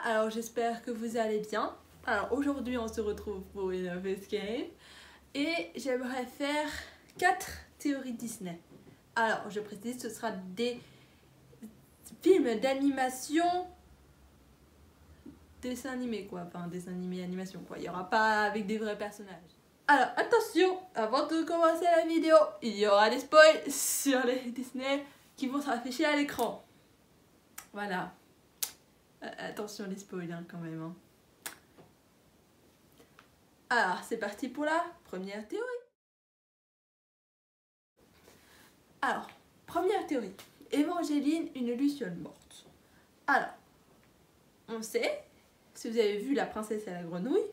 alors j'espère que vous allez bien. Alors aujourd'hui on se retrouve pour une face game et j'aimerais faire 4 théories Disney. Alors je précise, ce sera des films d'animation, dessin animé quoi, enfin dessin animé animation quoi, il n'y aura pas avec des vrais personnages. Alors attention, avant de commencer la vidéo, il y aura des spoils sur les Disney qui vont s'afficher à l'écran. Voilà. Attention les spoils hein, quand même. Hein. Alors c'est parti pour la première théorie. Alors, première théorie. Évangeline, une luciole morte. Alors, on sait, si vous avez vu La princesse et la grenouille,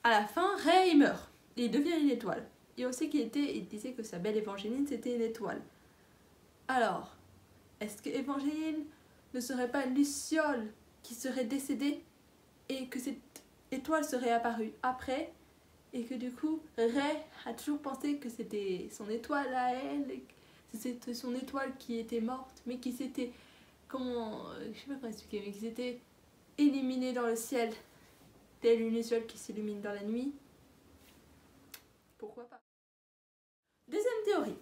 à la fin, Ray meurt. Il devient une étoile. Et on sait il disait que sa belle Évangeline, c'était une étoile. Alors, est-ce que Évangeline ne serait pas une luciole qui serait décédée et que cette étoile serait apparue après et que du coup, Ray a toujours pensé que c'était son étoile à elle, c'était son étoile qui était morte, mais qui s'était, je sais pas comment expliquer, mais qui s'était éliminée dans le ciel, telle une étoile qui s'illumine dans la nuit. Pourquoi pas? Deuxième théorie.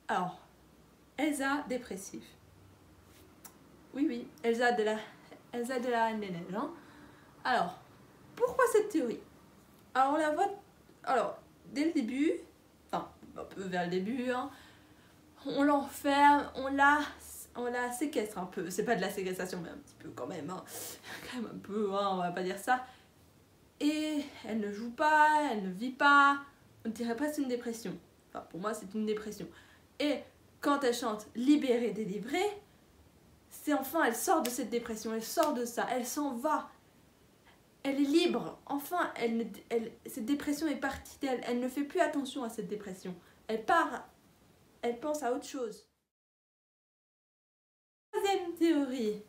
Alors, Elsa dépressive. Oui, Elsa de la Reine des Neiges. Hein. Alors, pourquoi cette théorie? Alors, on la voit, dès le début, enfin, un peu vers le début, hein, on l'enferme, on la séquestre un peu. C'est pas de la séquestration, mais un petit peu quand même. Hein. Quand même un peu, hein, on va pas dire ça. Et elle ne joue pas, elle ne vit pas. On dirait pas c'est une dépression. Enfin, pour moi, c'est une dépression. Et quand elle chante « Libérée, délivrée », c'est enfin, elle sort de cette dépression, elle sort de ça, elle s'en va. Elle est libre. Enfin, cette dépression est partie d'elle. Elle ne fait plus attention à cette dépression. Elle part, elle pense à autre chose. Troisième théorie.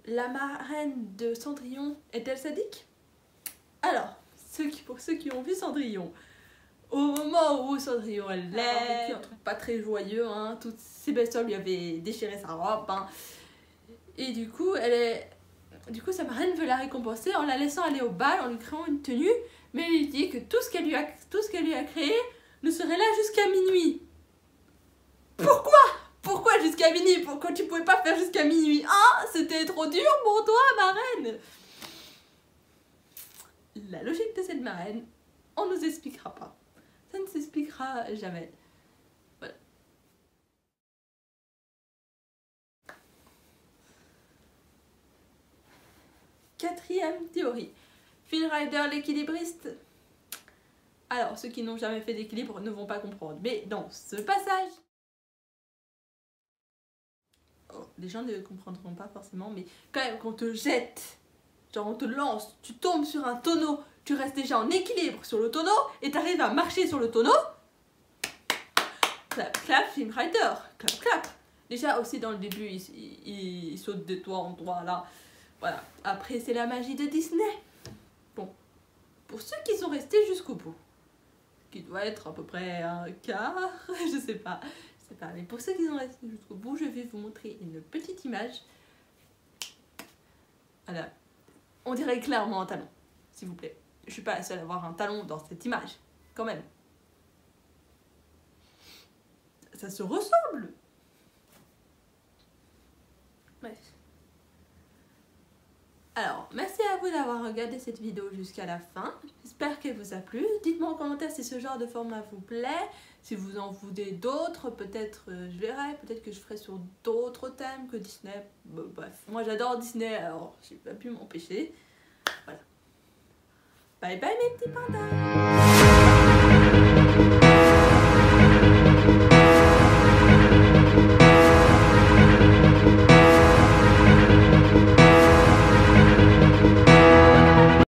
La marraine de Cendrillon est-elle sadique? Alors, pour ceux qui ont vu Cendrillon, au moment où Cendrillon elle l'est, un truc pas très joyeux, hein, toutes ses belles-sœurs lui avaient déchiré sa robe, hein, et du coup sa marraine veut la récompenser en la laissant aller au bal, en lui créant une tenue, mais elle lui dit que tout ce qu'elle lui a créé ne serait là jusqu'à minuit. Pourquoi jusqu'à minuit? Pourquoi tu pouvais pas faire jusqu'à minuit? Ah, c'était trop dur pour toi, marraine. La logique de cette marraine, on nous expliquera pas. Ça ne s'expliquera jamais. Voilà. Quatrième théorie. Phil Rider l'équilibriste. Alors, ceux qui n'ont jamais fait d'équilibre ne vont pas comprendre. Mais dans ce passage... Oh, les gens ne comprendront pas forcément, mais quand même, qu'on te jette, genre on te lance, tu tombes sur un tonneau, tu restes déjà en équilibre sur le tonneau, et tu arrives à marcher sur le tonneau, clap, clap, Phil Rider, clap, clap. Déjà aussi dans le début, il saute de toit en toit, là. Voilà. Après, c'est la magie de Disney. Bon. Pour ceux qui sont restés jusqu'au bout, qui doit être à peu près un quart, je sais pas. Mais pour ceux qui sont restés jusqu'au bout, je vais vous montrer une petite image. Voilà. On dirait clairement un talon, s'il vous plaît. Je suis pas la seule à avoir un talon dans cette image, quand même. Ça se ressemble. Bref. Alors, merci à vous d'avoir regardé cette vidéo jusqu'à la fin. J'espère qu'elle vous a plu. Dites-moi en commentaire si ce genre de format vous plaît. Si vous en voulez d'autres, peut-être je verrai. Peut-être que je ferai sur d'autres thèmes que Disney. Bref, moi j'adore Disney, alors j'ai pas pu m'empêcher. Voilà. Bye bye mes petits pandas.